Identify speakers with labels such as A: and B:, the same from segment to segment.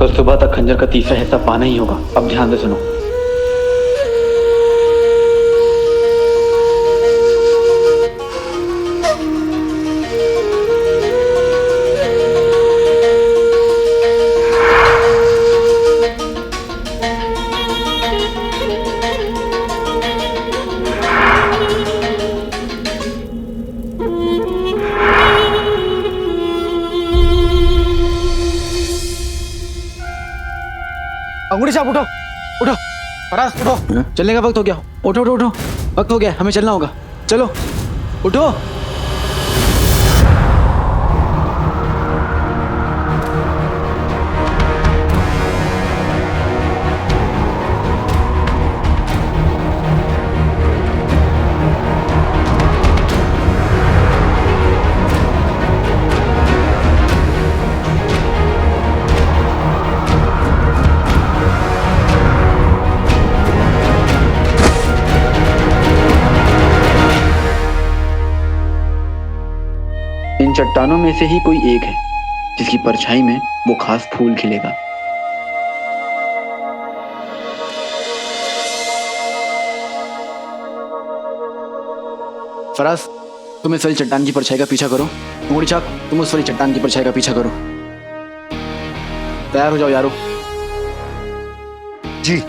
A: कल सुबह तक खंजर का तीसरा हिस्सा पाना ही होगा। अब ध्यान से सुनो।
B: अंगूठी साहब उठो, उठो, फराज उठो, चलने का वक्त हो गया। उठो उठो उठो, वक्त हो गया, हमें चलना होगा। चलो उठो।
A: इन चट्टानों में से ही कोई एक है जिसकी परछाई में वो खास फूल खिलेगा।
B: फराज, तुम इस वाली चट्टान की परछाई का पीछा करो। अंगूठी साहब, तुम उस वाली चट्टान की परछाई का पीछा करो। तैयार हो जाओ यारो।
C: जी।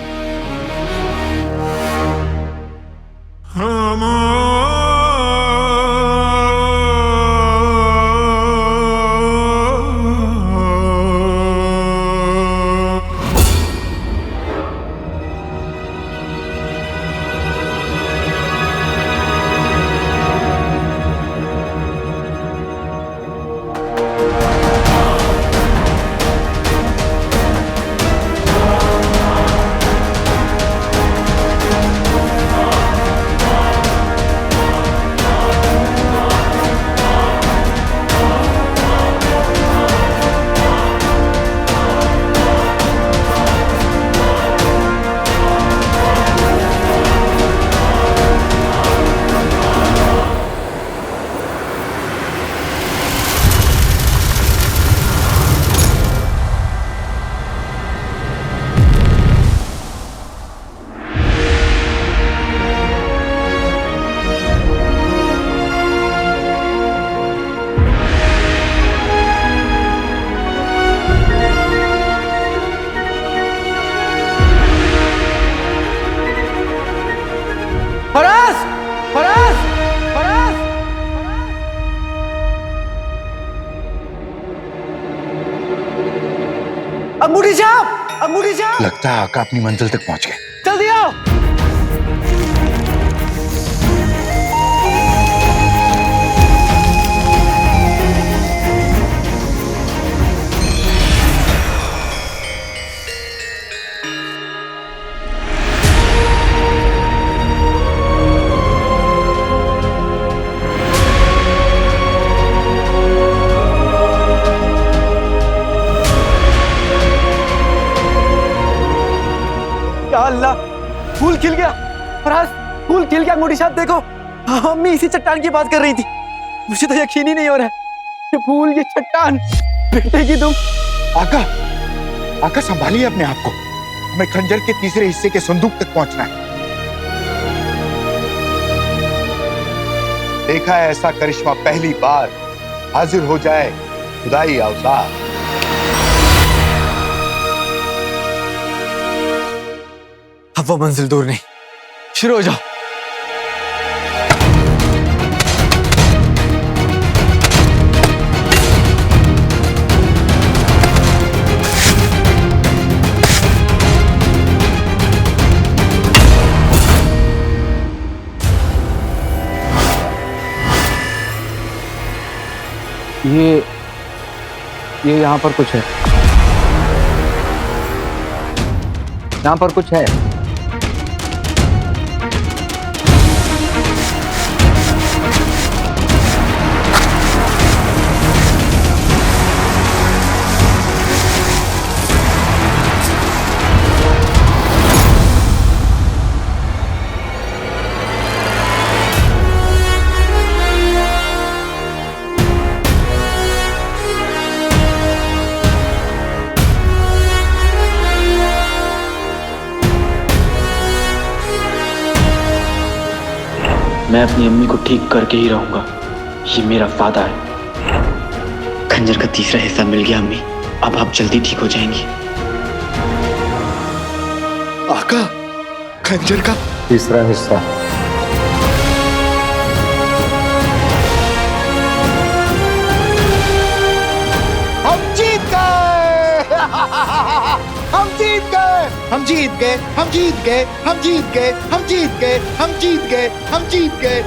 B: फराज, फराज, फराज, अंगूठी साहब, अंगूठी साहब,
C: लगता है आका अपनी मंजिल तक पहुंच गए।
B: जल्दी आओ। या अल्लाह, फूल खिल गया। फराज, फूल खिल गया। अंगूठी साहब देखो, अम्मी इसी चट्टान की बात कर रही थी। मुझे तो यकीन ही नहीं हो रहा है। ये फूल, ये चट्टान, बेटे की तुम।
C: आका, आका संभालिए अपने आप को। हमें खंजर के तीसरे हिस्से के संदूक तक पहुंचना है। देखा है ऐसा करिश्मा पहली बार। हाजिर हो जाए खुदाई औजार।
B: अब वो मंजिल दूर नहीं, शुरू हो जाओ। ये यहाँ पर कुछ है, यहाँ पर कुछ है।
A: मैं अपनी अम्मी को ठीक करके ही रहूंगा, ये मेरा वादा है। खंजर का तीसरा हिस्सा मिल गया अम्मी, अब आप जल्दी ठीक हो जाएंगी।
C: आका, खंजर का
D: तीसरा हिस्सा।
C: हम जीत गए हम जीत गए हम जीत गए हम जीत गए हम जीत गए हम जीत गए हम जीत गए हम जीत गए।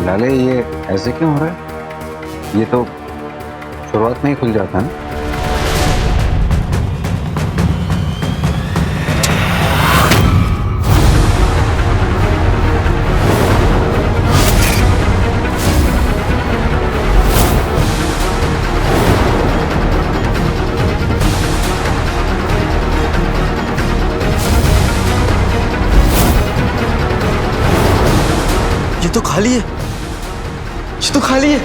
D: लाले, ये ऐसे क्यों हो रहा है? ये तो शुरुआत में ही खुल जाता है ना।
B: ये तो खाली है, ये तो खाली है।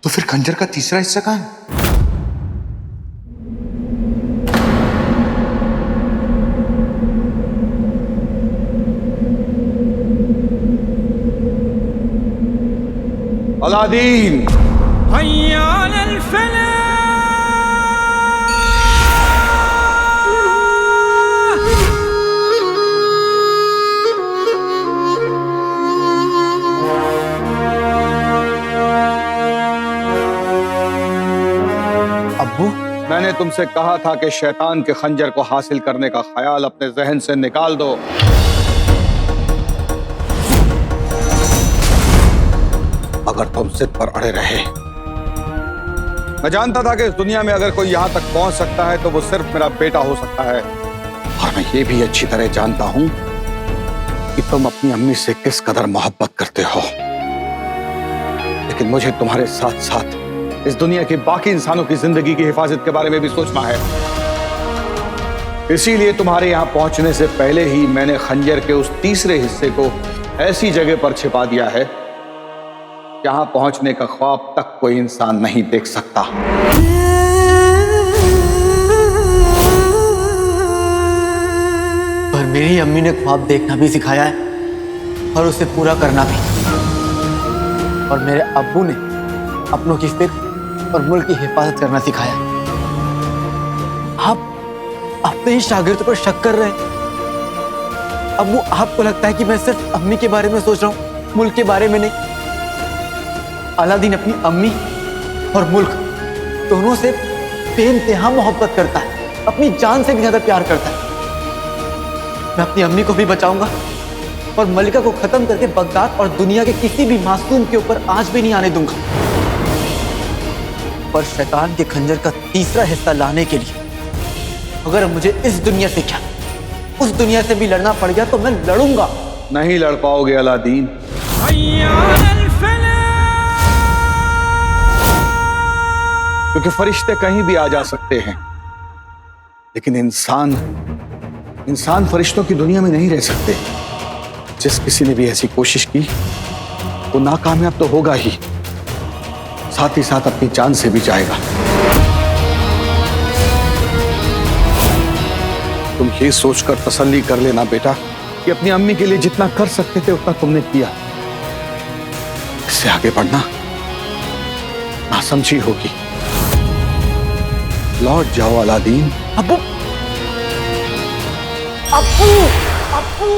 C: तो फिर खंजर का तीसरा हिस्सा कहां है?
E: अलादीन,
B: अब्बू,
E: मैंने तुमसे कहा था कि शैतान के खंजर को हासिल करने का ख्याल अपने जहन से निकाल दो। अगर तुम जिद पर अड़े रहे, मैं जानता था कि इस दुनिया में अगर कोई यहां तक पहुंच सकता है तो वो सिर्फ मेरा बेटा हो सकता है। और मैं ये भी अच्छी तरह जानता हूं कि तुम अपनी अम्मी से किस कदर मोहब्बत करते हो। लेकिन मुझे तुम्हारे साथ साथ इस दुनिया के बाकी इंसानों की जिंदगी की हिफाजत के बारे में भी सोचना है। इसीलिए तुम्हारे यहां पहुंचने से पहले ही मैंने खंजर के उस तीसरे हिस्से को ऐसी जगह पर छिपा दिया है जहां पहुंचने का ख्वाब तक कोई इंसान नहीं देख सकता।
B: पर मेरी अम्मी ने ख्वाब देखना भी सिखाया है और उसे पूरा करना भी। और मेरे अब्बू ने अपनों की फिक्र और मुल्क की हिफाजत करना सिखाया। आप अपने ही शागिर्द पर शक कर रहे हैं। अब्बू, आपको लगता है कि मैं सिर्फ अम्मी के बारे में सोच रहा हूं, मुल्क के बारे में नहीं? अलादीन अपनी अम्मी और मुल्क दोनों से बेइंतहा मोहब्बत करता है, अपनी जान से भी ज्यादा प्यार करता है। मैं अपनी अम्मी को भी बचाऊंगा और मलिका को खत्म करके बगदाद और दुनिया के किसी भी मासूम के ऊपर आंच भी नहीं आने दूंगा। पर शैतान के खंजर का तीसरा हिस्सा लाने के लिए अगर मुझे इस दुनिया से क्या उस दुनिया से भी लड़ना पड़ गया तो मैं लड़ूंगा।
E: नहीं लड़ पाओगे अलादीन। क्योंकि फरिश्ते कहीं भी आ जा सकते हैं, लेकिन इंसान फरिश्तों की दुनिया में नहीं रह सकते। जिस किसी ने भी ऐसी कोशिश की वो नाकामयाब तो होगा ही, साथ ही साथ अपनी जान से भी जाएगा। तुम ये सोचकर तसल्ली कर लेना बेटा कि अपनी अम्मी के लिए जितना कर सकते थे उतना तुमने किया। इससे आगे बढ़ना नासमझी होगी। लौट जाओ अलादीन।
B: अब्बू, अब्बू, अब्बू,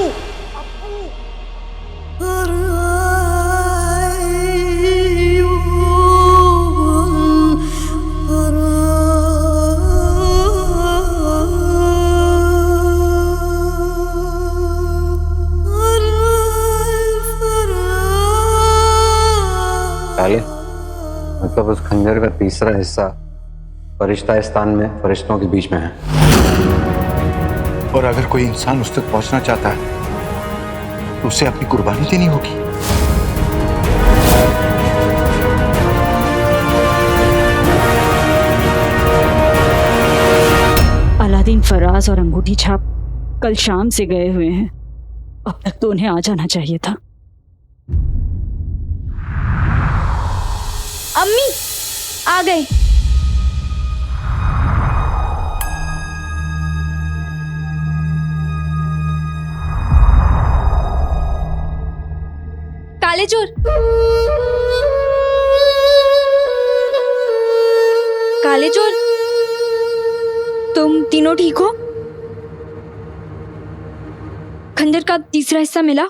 D: खंजर का तीसरा हिस्सा फरिश्ता-ए-स्थान में फरिश्तों के बीच में है।
C: और अगर कोई इंसान उस तक पहुंचना चाहता है तो उसे अपनी कुर्बानी देनी होगी।
F: अलादीन, फराज और अंगूठी छाप कल शाम से गए हुए हैं। अब तक तो उन्हें आ जाना चाहिए था।
G: अम्मी आ गए। काले चोर, काले चोर, तुम तीनों ठीक हो? खंजर का तीसरा हिस्सा मिला?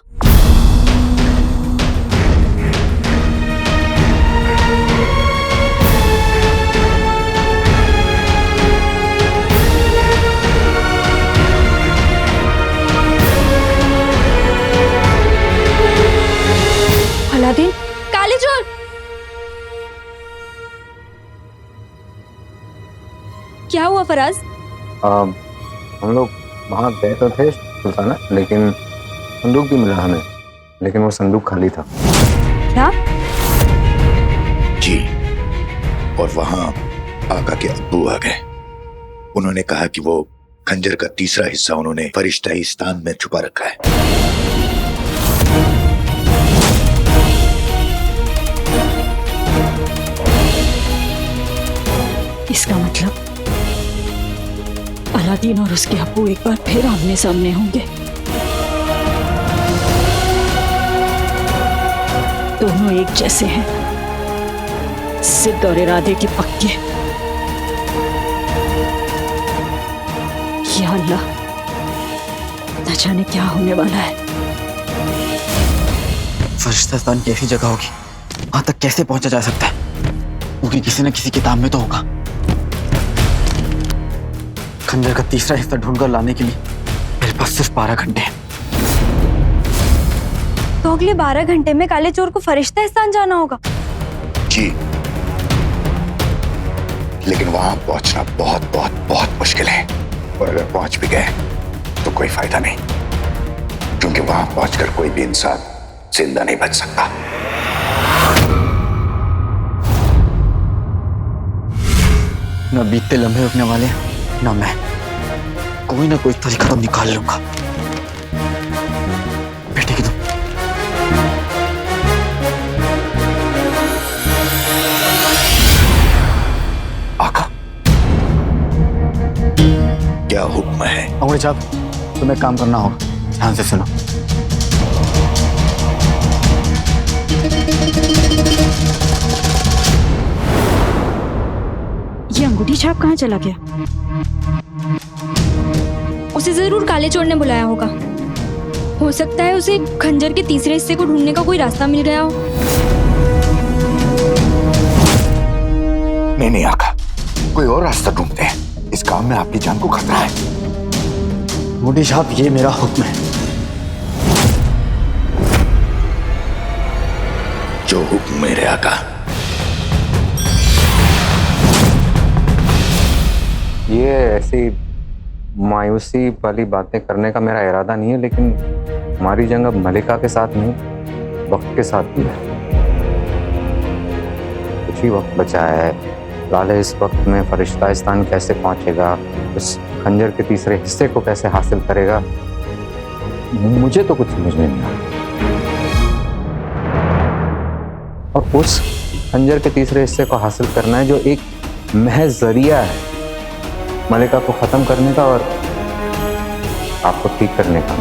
G: अलादीन, काले चोर, क्या हुआ फराज?
D: हम लोग वहाँ गए तो थे सुल्ताना, लेकिन संदूक भी मिला हमें, लेकिन वो संदूक खाली था।
G: क्या?
C: जी, और वहां आका के अब्बू आ गए। उन्होंने कहा कि वो खंजर का तीसरा हिस्सा उन्होंने फरिश्ता-ए-स्थान में छुपा रखा है।
F: इसका मतलब अलादीन और उसके अब्बू एक बार फिर आमने सामने होंगे। दोनों एक जैसे हैं, जिद और इरादे के पक्के। या अल्लाह, न जाने क्या होने वाला है।
B: फरिश्ता-ए-स्थान कैसी जगह होगी? वहां तक कैसे पहुंचा जा सकता है? क्योंकि किसी न किसी किताब में तो होगा। खंजर का तीसरा हिस्सा ढूंढकर लाने के लिए मेरे पास सिर्फ 12 घंटे हैं।
G: तो अगले 12 घंटे में काले चोर को फरिश्ता-ए-स्थान जाना होगा।
C: जी, लेकिन वहां पहुंचना बहुत बहुत बहुत मुश्किल है। और अगर पहुंच भी गए तो कोई फायदा नहीं, क्योंकि वहां पहुंचकर कोई भी इंसान जिंदा नहीं बच सकता।
B: न बीतते लम्हे रुकने वाले हैं, न मैं। कोई ना कोई तरीका तो निकाल लूंगा। बेटे की तुम
C: आका, क्या हुक्म है?
B: अंगूठी छाप, तुम्हें काम करना होगा। ध्यान से सुनो।
F: ये अंगूठी छाप कहाँ चला गया?
G: उसे जरूर काले चोर ने बुलाया होगा। हो सकता है उसे खंजर के तीसरे हिस्से को ढूंढने का कोई रास्ता मिल गया हो।
C: नहीं नहीं आका, कोई और रास्ता ढूंढते हैं। इस काम में आपकी जान को खतरा है।
B: अंगूठी छाप, ये मेरा हुक्म है।
C: जो हुक्म मेरे आका।
D: ये ऐसी मायूसी वाली बातें करने का मेरा इरादा नहीं है, लेकिन हमारी जंग अब मलिका के साथ नहीं, वक्त के साथ भी है। कुछ ही वक्त बचा है। लाले इस वक्त में फरिश्ता-ए-स्थान कैसे पहुंचेगा, उस खंजर के तीसरे हिस्से को कैसे हासिल करेगा, मुझे तो कुछ समझ में नहीं आ रहा। और उस खंजर के तीसरे हिस्से को हासिल करना है जो एक महज जरिया है मलिका को खत्म करने का और आपको ठीक करने का।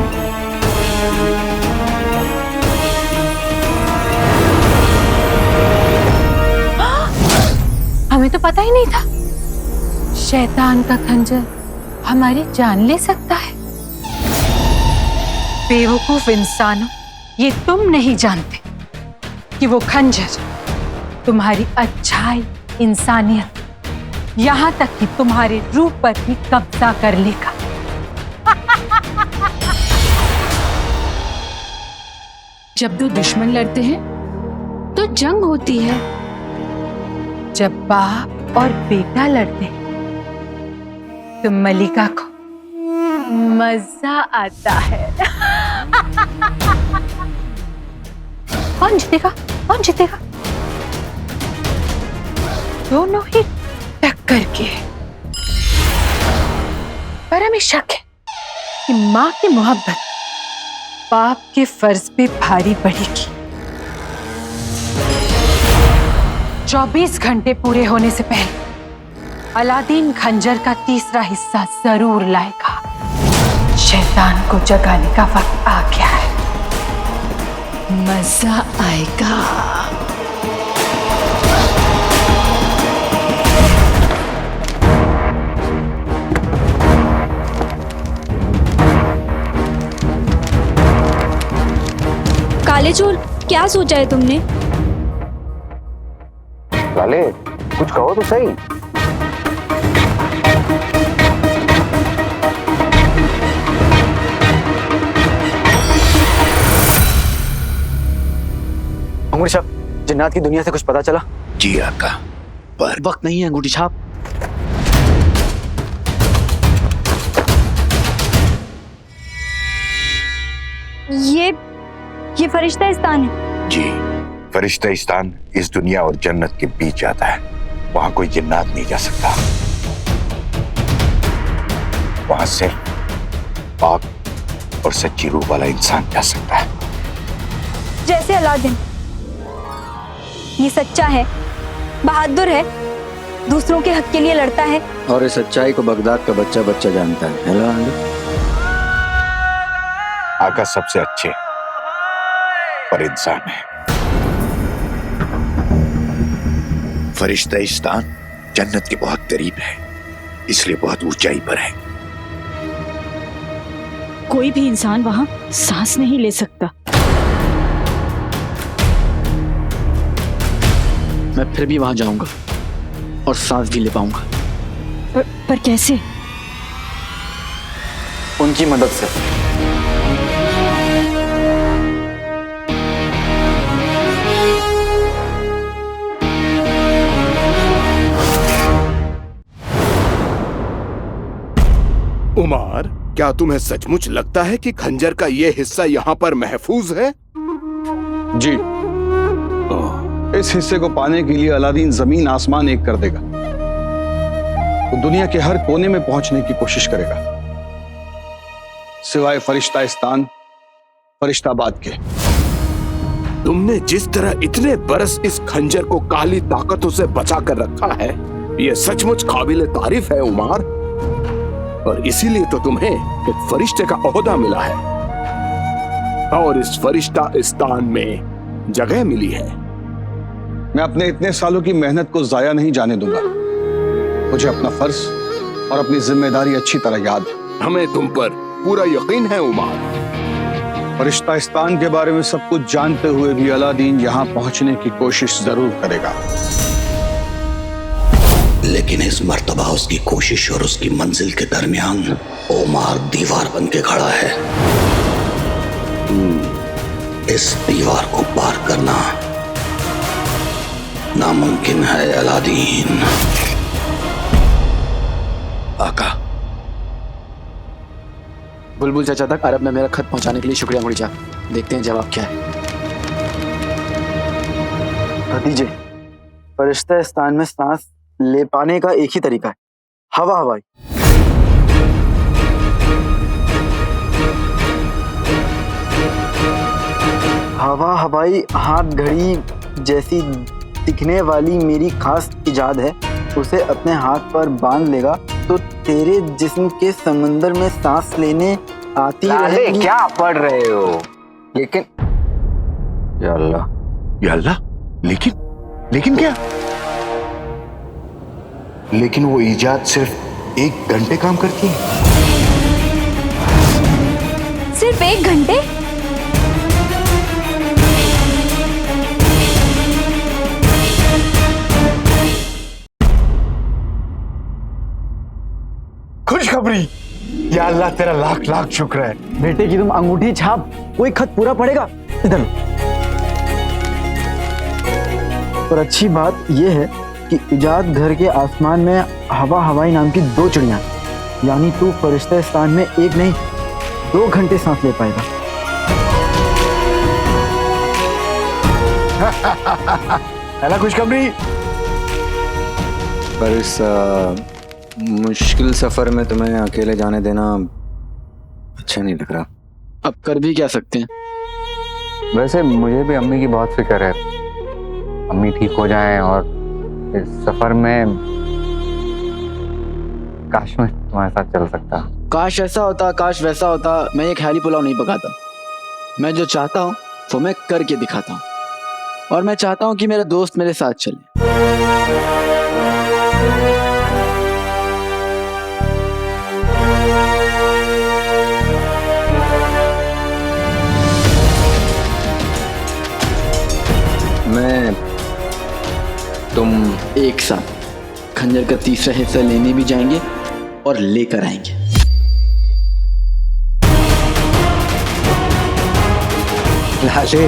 H: हमें तो पता ही नहीं था शैतान का खंजर हमारी जान ले सकता है। बेवकूफ इंसानों, ये तुम नहीं जानते कि वो खंजर तुम्हारी अच्छाई, इंसानियत, यहां तक कि तुम्हारे रूप पर भी कब्जा कर लेगा।
I: जब दो दुश्मन लड़ते हैं तो जंग होती है,
H: जब बाप और बेटा लड़ते तो मलिका को मजा आता है। कौन जीतेगा? कौन जीतेगा? दोनों ही टक्कर के। पर हमें शक है कि मां की मोहब्बत बाप के फर्ज पे भारी पड़ेगी। 24 घंटे पूरे होने से पहले अलादीन खंजर का तीसरा हिस्सा जरूर लाएगा। शैतान को जगाने का वक्त आ गया है। मजा आएगा।
G: काले चोर, क्या सोचा है तुमने?
D: लाले, कुछ कहो तो सही।
B: अंगूठी छाप, जिन्नात की दुनिया से कुछ पता चला?
C: जी आका, पर
B: वक्त नहीं है अंगूठी छाप।
G: ये फरिश्ता-ए-इस्तान है।
C: जी, फरिश्ता-ए-इस्तान इस दुनिया और जन्नत के बीच जाता है। वहां कोई जिन्नात नहीं जा सकता। वहां से पाक और सच्ची रूह वाला इंसान जा सकता है।
G: जैसे अलादीन। ये सच्चा है, बहादुर है, दूसरों के हक के लिए लड़ता है।
A: और इस सच्चाई को बगदाद का बच्चा बच्चा जानता है। हेलो
C: आका सबसे अच्छे पर इंसान है। फरिश्ता-ए-इस्तान जन्नत के बहुत करीब है, इसलिए बहुत ऊंचाई पर है।
F: कोई भी इंसान वहां सांस नहीं ले सकता।
A: मैं फिर भी वहां जाऊंगा और सांस भी ले पाऊंगा।
F: पर कैसे?
B: उनकी मदद से।
I: उमर, क्या तुम्हें सचमुच लगता है कि खंजर का ये हिस्सा यहाँ पर महफूज है?
E: जी, इस हिस्से को पाने के लिए अलादीन जमीन आसमान एक कर देगा। वो दुनिया के हर कोने में पहुंचने की कोशिश करेगा, सिवाय फरिश्ता-ए-इस्तान, फरिश्ताबाद के।
I: तुमने जिस तरह इतने बरस इस खंजर को काली ताकतों से बचा कर रखा है, यह सचमुच काबिल तारीफ है उमर। और इसीलिए तो तुम्हें एक फरिश्ते का ओहदा मिला है और इस फरिश्ता-ए-इस्तान में जगह मिली है।
E: मैं अपने इतने सालों की मेहनत को जाया नहीं जाने दूंगा। मुझे अपना फर्ज और अपनी जिम्मेदारी अच्छी तरह याद है।
I: हमें तुम पर पूरा यकीन है उमर।
E: फरिश्ता-ए-इस्तान के बारे में सब कुछ जानते हुए भी अलादीन यहाँ पहुंचने की कोशिश जरूर करेगा।
C: लेकिन इस मर्तबा उसकी कोशिश और उसकी मंजिल के दरमियान ओमार दीवार बन के खड़ा है। इस दीवार को पार करना नामुमकिन है अलादीन। आका,
A: बुलबुल चाचा तक अरब में मेरा खत पहुंचाने के लिए शुक्रिया अंगूठी छाप। देखते हैं जवाब क्या है।
B: भतीजे, फरिश्ता-ए-इस्तान में सांस ले पाने का एक ही तरीका है, हवा हवाई। हवा हवाई हाथ घड़ी जैसी दिखने वाली मेरी खास इजाद है। उसे अपने हाथ पर बांध लेगा तो तेरे जिस्म के समंदर में सांस लेने आती रहेगी।
D: क्या पढ़ रहे हो? लेकिन या अल्लाह,
C: या अल्लाह, लेकिन क्या? लेकिन वो इजाद सिर्फ 1 घंटे काम करती है।
G: सिर्फ 1 घंटे?
B: खुशखबरी, या अल्लाह तेरा लाख लाख शुक्र है। बेटे की तुम अंगूठी छाप कोई खत पूरा पड़ेगा। इधर। और अच्छी बात यह है कि इजाद घर के आसमान में हवा हवाई नाम की 2 चिड़िया, यानी तू फरिश्तेस्तान में 1 नहीं 2 घंटे सांस ले पाएगा।
C: है ना खुशखबरी?
D: पर इस मुश्किल सफर में तुम्हें अकेले जाने देना अच्छा नहीं लग रहा।
A: अब कर भी क्या सकते हैं।
D: वैसे मुझे भी अम्मी की बहुत फिक्र है। अम्मी ठीक हो जाएं और इस सफर में काश मैं तुम्हारे साथ चल सकता।
A: काश ऐसा होता, काश वैसा होता। मैं ये ख्याली पुलाव नहीं पकाता। मैं जो चाहता हूँ वो मैं करके दिखाता हूँ, और मैं चाहता हूँ कि मेरा दोस्त मेरे साथ चले।
D: मैं तुम
A: एक साथ खंजर का तीसरा हिस्सा लेने भी जाएंगे और लेकर आएंगे।
C: लाले